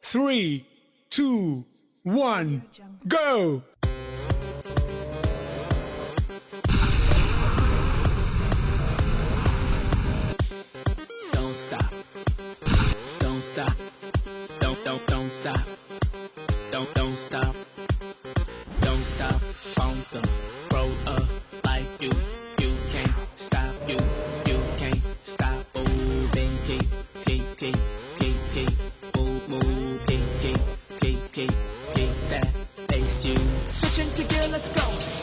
3, 2, 1, go! Don't stop. Don't stop. Don't stop. Don't stop. Don't stop. Funk up. Grow up like you. You can't stop. You can't stop. Moving. Keep. Move. Keep that pace. You switching to gear. Let's go.